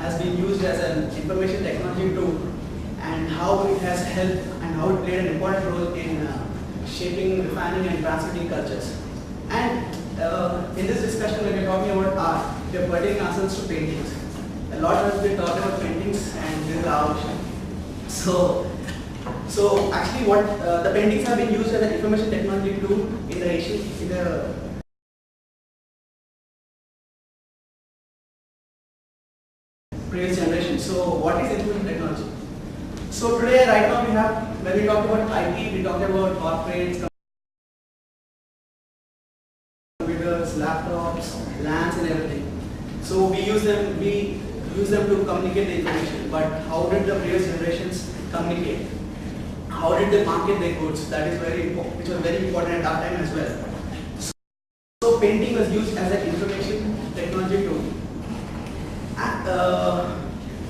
has been used as an information technology tool, and how it has helped and how it played an important role in shaping, refining and transmitting cultures. And in this discussion, when we are talking about art, we are pertaining ourselves to paintings. A lot has been talked about paintings, and this is our vision. So actually what the paintings have been used as an information technology tool in the previous generation. So what is information technology? So today, right now, we have, when we talk about IT, we talk about corporates, computers, laptops, LANs and everything. So we use them to communicate the information. But how did the previous generations communicate? How did they market their goods? That is very important, which was very important at that time as well. So painting was used as an information technology tool. And,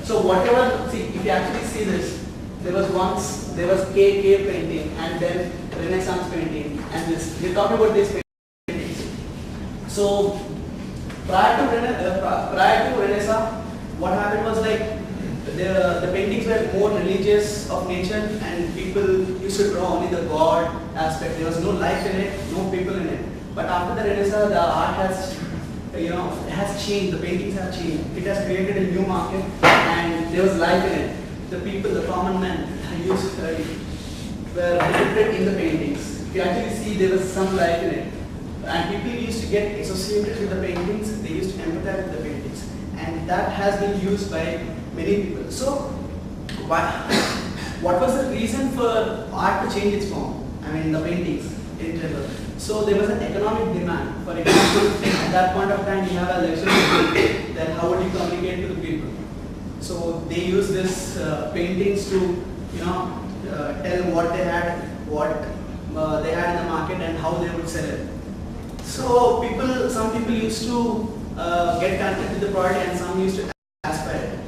so whatever, see, if you actually see this, there was cave painting, and then Renaissance painting, and this. We talk about these paintings. So prior to Renaissance, what happened was like the paintings were more religious of nature, and people used to draw only the God aspect. There was no life in it, no people in it. But after the Renaissance, the art has, has changed. The paintings have changed. It has created a new market, and there was life in it. The people, the common men, were depicted in the paintings. If you actually see, there was some life in it, and people used to get associated with the paintings. They used to empathize with the paintings, and that has been used by many people. So, what was the reason for art to change its form? I mean, the paintings in general. So there was an economic demand. For example, at that point of time, you have a lecture, then how would you communicate to the people? So they use this paintings to, tell what they had, they had in the market, and how they would sell it. So some people used to get connected with the product, and some used to aspire.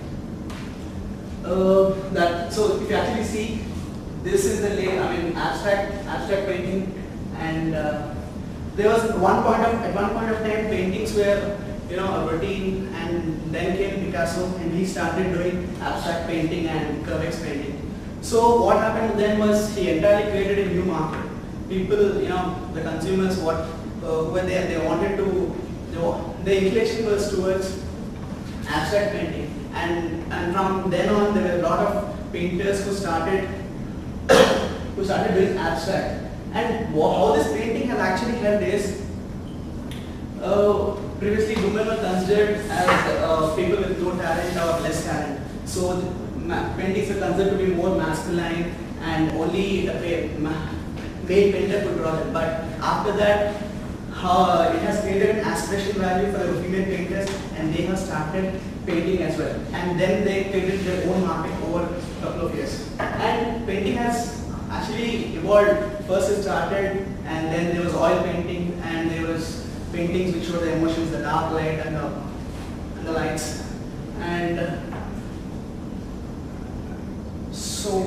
So if you actually see, this is the abstract painting, and there was at one point of time paintings were a routine, and then came Picasso, and he started doing abstract painting and curvex painting. So what happened then was he entirely created a new market. People, the consumers, who were there, they wanted to, the inclination was towards abstract painting, and from then on there were a lot of painters who started doing abstract. And how this painting has actually helped is, previously women were considered as people with no talent or less talent. So paintings are considered to be more masculine, and only a male painter could draw them. But after that, it has created an aspiration value for the female painters, and they have started painting as well. And then they created their own market over a couple of years. And painting has actually evolved. First it started, and then there was oil painting, and there was paintings which show the emotions, the dark light and the lights. And so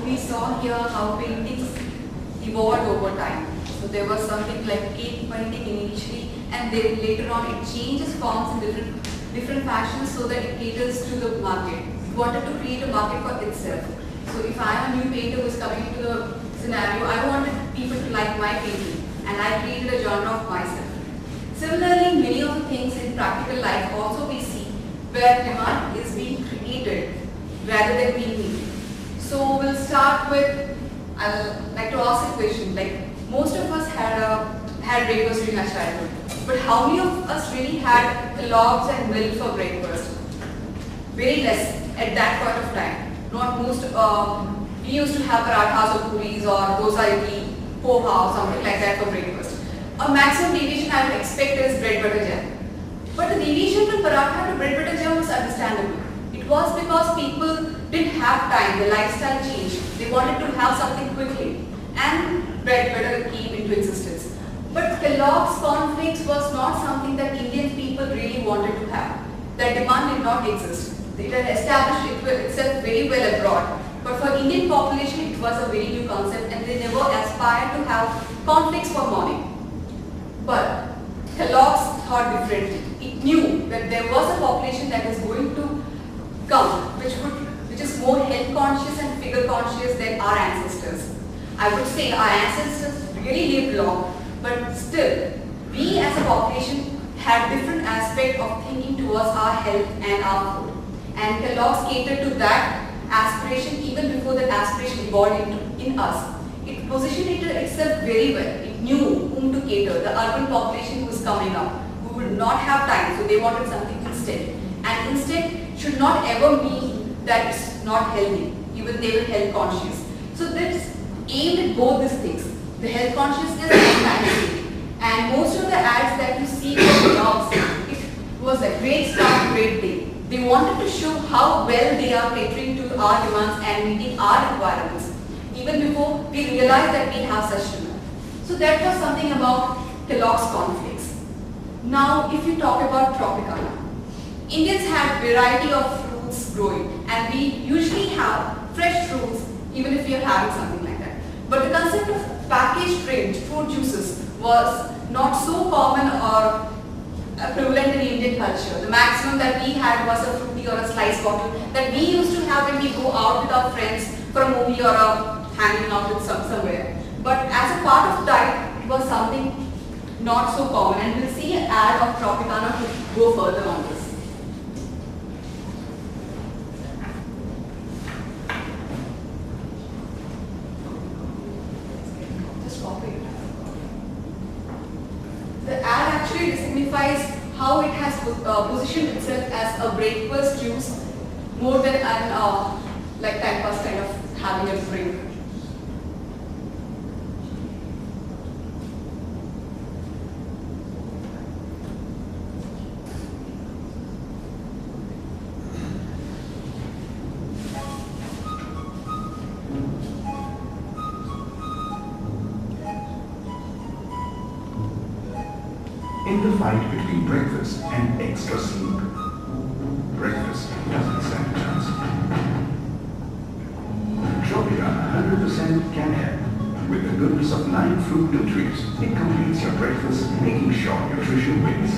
we saw here how paintings evolved over time. So there was something like cave painting initially, and then later on it changes forms in different fashions so that it caters to the market. It wanted to create a market for itself. So if I am a new painter who is coming into the scenario, I wanted people to like my painting, and I created a genre of myself. Similarly, many of the things in practical life also we see where demand is being created rather than being needed. So we'll start with, I'll like to ask a question, like most of us had breakfast during our childhood, but how many of us really had logs and milk for breakfast? Very less at that point of time. Not most, we used to have parathas or puris or dosa idli, poha or something like that for breakfast. A maximum deviation I would expect is bread butter jam. But the deviation from paratha to bread butter jam was understandable. It was because people didn't have time, the lifestyle changed. They wanted to have something quickly, and bread butter came into existence. But Kellogg's cornflakes was not something that Indian people really wanted to have. That demand did not exist. It had established itself very well abroad. But for Indian population, it was a very new concept and they never aspired to have conflicts for morning. But Kellogg's thought differently. It knew that there was a population that is going to come, which is more health conscious and figure conscious than our ancestors. I would say our ancestors really lived long, but still, we as a population had different aspect of thinking towards our health and our food. And Kellogg's catered to that aspiration even before that aspiration evolved in us. It positioned itself very well. It knew whom to cater, the urban population who was coming up, who would not have time, so they wanted something instant. And instant should not ever mean that it's not healthy, even they were health conscious. So this aimed at both these things, the health consciousness and fantasy. And most of the ads that you see for dogs, it was a great start, great day. They wanted to show how well they are catering to our demands and meeting our requirements, even before we realized that we have such demand. So that was something about Kellogg's cornflakes. Now, if you talk about Tropicana, Indians had variety of fruits growing, and we usually have fresh fruits, even if we are having something like that. But the concept of packaged fruit juices was not so common or prevalent in Indian culture. The maximum that we had was a fruity or a slice bottle that we used to have when we go out with our friends for a movie or hanging out with somewhere. But as a part of diet, it was something not so common, and we'll see an ad of Tropicana to go further on this. Just copy it. The ad actually signifies how it has positioned itself as a breakfast juice more than an like time pass kind of having a drink. In the fight between breakfast and extra sleep, breakfast doesn't stand a chance. Tropicana 100% can help. With the goodness of 9 fruit nutrients, it completes your breakfast, making sure nutrition wins.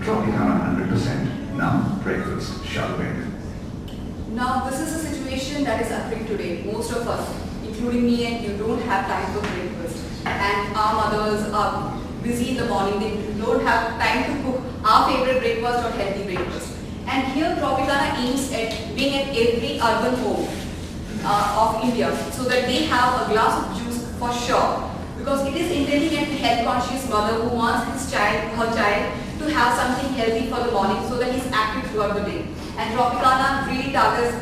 Tropicana 100%. Now breakfast shall win. Now this is a situation that is occurring today. Most of us, including me and you, don't have time for breakfast. And our mothers are busy in the morning, they don't have time to cook our favorite breakfast or healthy breakfast. And here Tropicana aims at being at every urban home of India so that they have a glass of juice for sure. Because it is intending at the health conscious mother who wants her child to have something healthy for the morning so that he's active throughout the day. And Tropicana really targets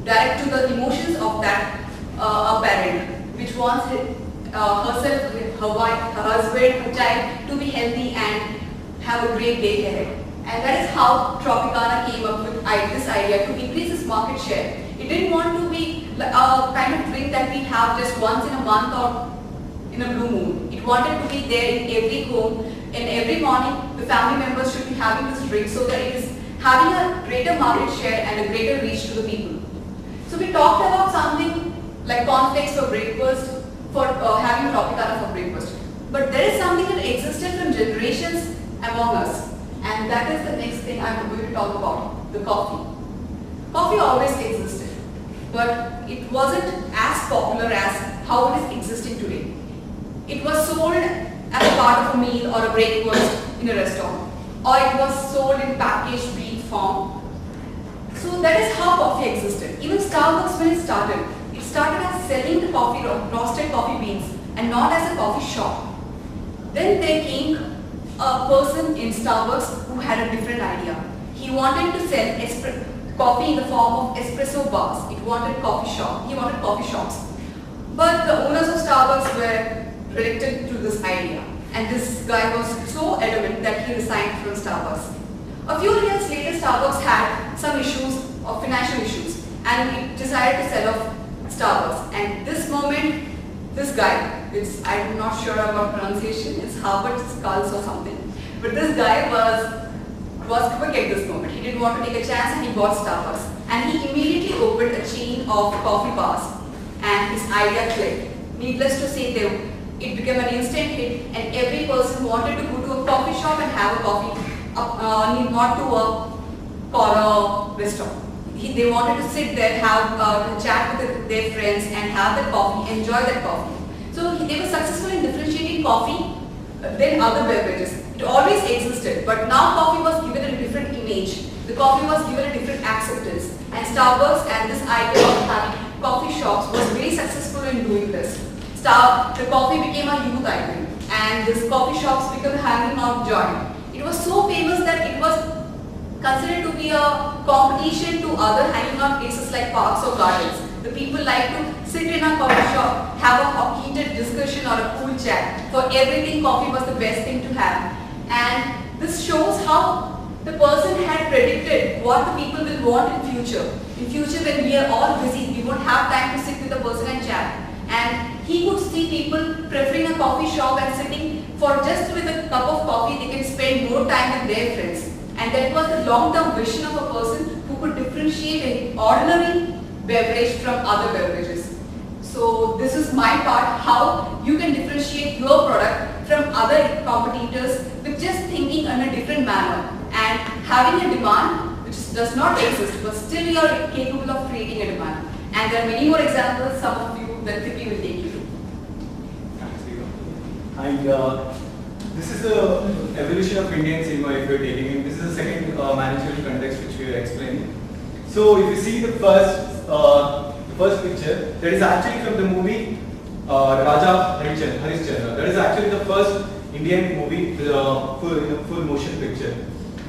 direct to the emotions of that a parent, which wants herself, her wife, her husband, her child to be healthy and have a great day ahead. And that is how Tropicana came up with this idea to increase its market share. It didn't want to be a kind of drink that we have just once in a month or in a blue moon. It wanted to be there in every home, and every morning the family members should be having this drink so that it is having a greater market share and a greater reach to the people. So we talked about something like cornflakes for breakfast, for having Tropicana for breakfast. But there is something that existed from generations among us, and that is the next thing I'm going to talk about, the coffee. Coffee always existed, but it wasn't as popular as how it is existing today. It was sold as a part of a meal or a breakfast in a restaurant, or it was sold in packaged bean form. So that is how coffee existed. Even Starbucks, when it started as selling the coffee, roasted coffee beans, and not as a coffee shop. Then there came a person in Starbucks who had a different idea. He wanted to sell coffee in the form of espresso bars. He wanted coffee shops. But the owners of Starbucks were reluctant to this idea. And this guy was so adamant that he resigned from Starbucks. A few years later, Starbucks had some issues, financial issues, and it decided to sell off Starbucks. And this moment, this guy, I'm not sure about pronunciation, it's Harvard Skulls or something, but this guy was quick at this moment. He didn't want to take a chance and he bought Starbucks. and he immediately opened a chain of coffee bars, and his idea clicked. Needless to say, it became an instant hit, and every person wanted to go to a coffee shop and have a coffee, not to work for a restaurant. They wanted to sit there, have a chat with their friends and have the coffee, enjoy that coffee. So they were successful in differentiating coffee than other beverages. It always existed, but now coffee was given a different image. The coffee was given a different acceptance, and Starbucks and this idea of having coffee shops was very successful in doing this. The coffee became a youth item, and this coffee shops became a hanging out joint. It was so famous that it was considered to be a competition to other hanging out places like parks or gardens. The people like to sit in a coffee shop, have a heated discussion or a cool chat. For everything, coffee was the best thing to have. And this shows how the person had predicted what the people will want in future. In future, when we are all busy, we won't have time to sit with the person and chat. And he could see people preferring a coffee shop and sitting for just with a cup of coffee, they can spend more time with their friends. And that was the long-term vision of a person who could differentiate an ordinary beverage from other beverages. So this is my part, how you can differentiate your product from other competitors with just thinking in a different manner and having a demand which does not exist, but still you are capable of creating a demand. And there are many more examples, some of you that Thippi will take you through. And this is the evolution of Indian cinema if you are taking it. This is the second managerial context which we are explaining. So if you see the first picture, that is actually from the movie Raja Harishchandra. That is actually the first Indian movie with a full motion picture.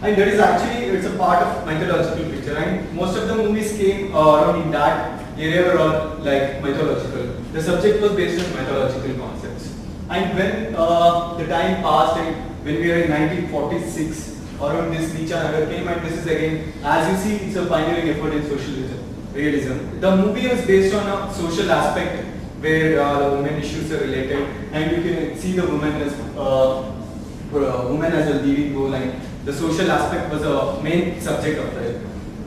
And that is actually, it's a part of mythological picture, and most of the movies came around in that area were all like mythological. The subject was based on mythological concepts. And when the time passed, and when we were in 1946, around this Nicha came, and this is again, as you see, it's a pioneering effort in social realism. The movie was based on a social aspect where the women issues are related, and you can see the woman as a leading role, and the social aspect was a main subject of it.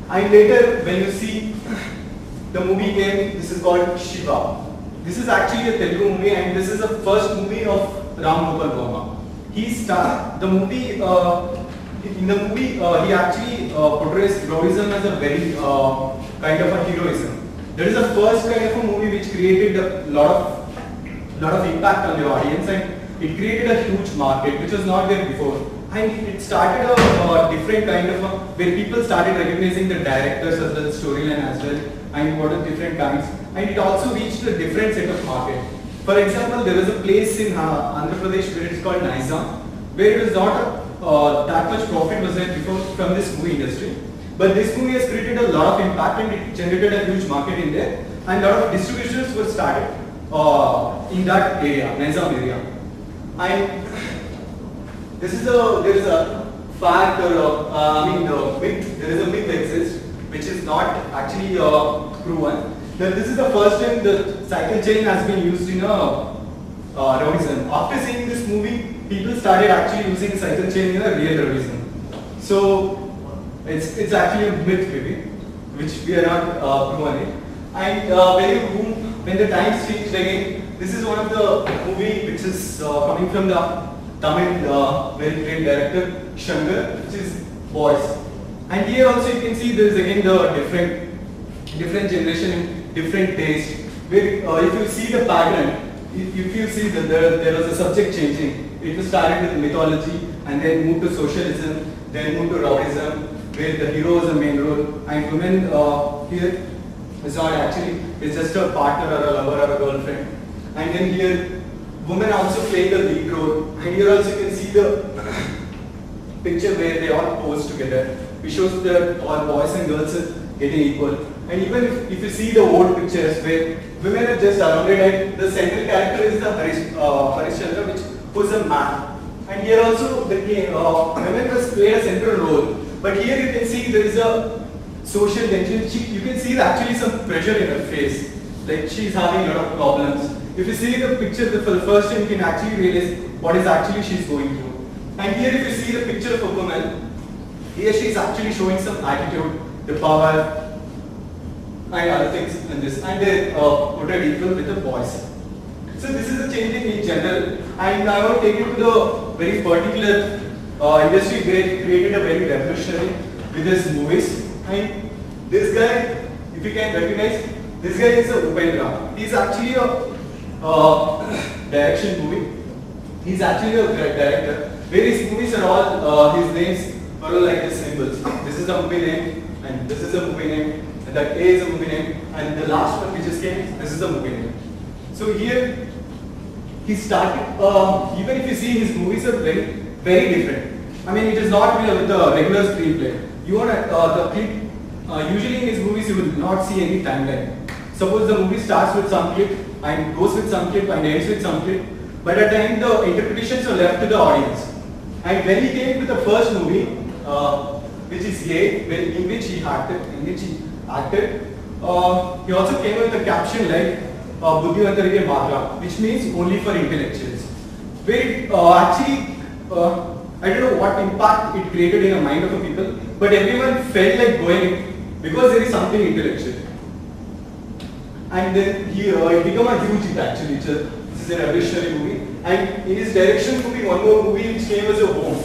And later, when you see the movie came, this is called Shiva. This is actually a Telugu movie, and this is the first movie of Ram Gopal Verma. He starred the movie. In the movie, he actually portrays heroism as a very kind of a heroism. That is the first kind of a movie which created a lot of impact on the audience, and it created a huge market which was not there before. And it started a different kind of where people started recognizing the directors as well, the storyline as well, and what are different kinds. And it also reached a different set of market. For example, there was a place in Andhra Pradesh where it is called Nizam, where it was not that much profit was there before from this movie industry. But this movie has created a lot of impact, and it generated a huge market in there, and a lot of distributions were started in that area, Nizam area. And there is a fact, or myth. There is a myth exists which is not actually proven. That this is the first time the cycle chain has been used in a realism. After seeing this movie, people started actually using cycle chain in a real realism. So it's actually a myth, maybe, which we are not proven it. And when the times changed again, this is one of the movie which is coming from the Tamil very great director Shankar, which is Boys. And here also you can see there is again the different generation and different taste. Where if you see the pattern, if you see that there was a subject changing. It was started with mythology and then moved to socialism, then moved to rowdyism, where the hero is the main role, and women here is not actually, it's just a partner or a lover or a girlfriend. And then here women also play the lead role, and here also you can see the picture where they all pose together. It shows that all boys and girls are getting equal. And even if you see the old pictures where women are just surrounded, and the central character is the Harishchandra, who is a man. And here also the women must play a central role. But here you can see there is a social tension. You can see actually some pressure in her face, like she is having a lot of problems. If you see the picture for the first time, you can actually realize what is actually she is going through. And here if you see the picture of a woman, here she is actually showing some attitude, the power, and other things in this, and they portrayed equal with the boys. So this is the changing in general, and I want to take you to the very particular industry where it created a very revolutionary with his movies. And this guy, if you can recognize, this guy is a Upendra. He's actually a direction movie. He's actually a director. Where his movies are all, his names are all like the symbols. This is the movie name, and this is the movie name, and that A is the movie name, and the last one which just came, this is the movie name. So here, he started, even if you see his movies are very, very different. I mean, it is not with the regular screenplay. You want the clip, usually in his movies you will not see any timeline. Suppose the movie starts with some clip, and goes with some clip, and ends with some clip. But at the end, the interpretations are left to the audience. And when he came with the first movie, which is Ye, in which he acted, he also came with a caption like Buddhivantarike Magra, which means only for intellectuals. Where it actually, I don't know what impact it created in the mind of the people, but everyone felt like going because there is something intellectual. And then it became a huge hit actually. This is a revolutionary movie. And in his direction movie, one more movie which came as a home.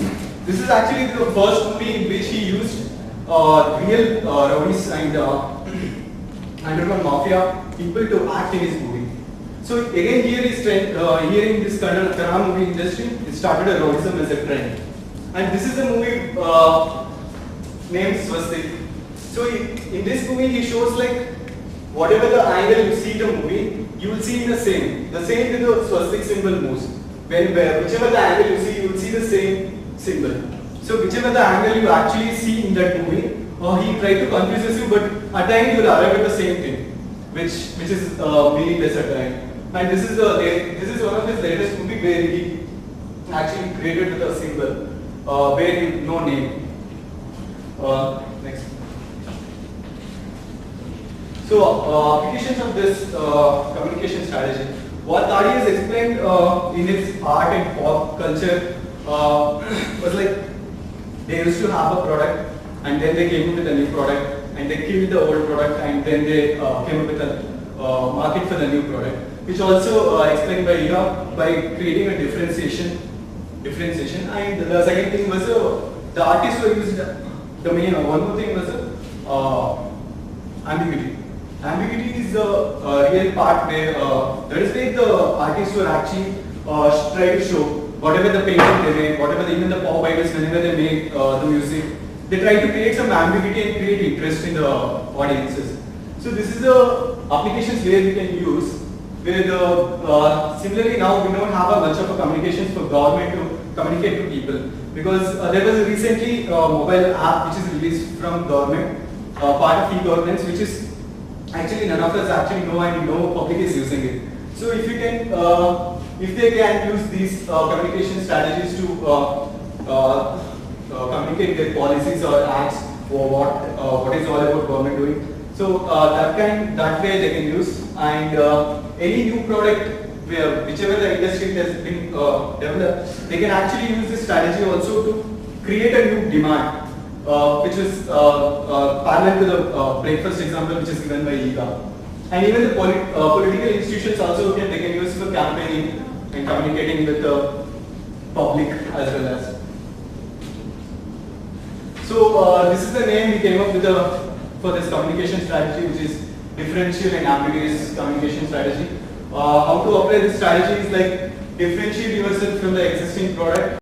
This is actually the first movie in which he used real rowdies and underground mafia people to act in his movie. So again here is trend, here in this Kannada movie industry, it started a rowdyism as a trend. And this is a movie named Swastik. So in this movie he shows like whatever the angle you see the movie, you will see the same with the swastik symbol moves. Whichever the angle you see, you will see the same symbol. So whichever the angle you actually see in that movie, he tried to confuse you, but at the end you will arrive at the same thing, which is meaningless at the end. And this is one of his latest movie where he actually created with a symbol, where he no name. Next. So applications of this communication strategy. What Thadi has explained in his art and pop culture was like they used to have a product and then they came up with a new product and they killed the old product and then they came up with a market for the new product, which also explained by by creating a differentiation. And the second thing was the artists were used the main. One more thing was ambiguity. Ambiguity is the real part where that is where the artists were actually try to show whatever the painting they made, whatever even the pop idols whenever they make the music, they try to create some ambiguity and create interest in the audiences. So this is the applications where we can use. Where the similarly now we don't have much of a communications for government to communicate to people, because there was recently a mobile app which is released from government, part of e-governance, which is actually none of us actually know and no public is using it. So if you can, if they can use these communication strategies to communicate their policies or acts or what is all about government doing. So that way they can use, and any new product whichever the industry has been developed, they can actually use this strategy also to create a new demand. Which was parallel to the breakfast example which is given by Ega. And even the political institutions also they can use for campaigning and communicating with the public as well as. So this is the name we came up with for this communication strategy, which is differential and ambiguous communication strategy. How to apply this strategy is like differentiate yourself from the existing product.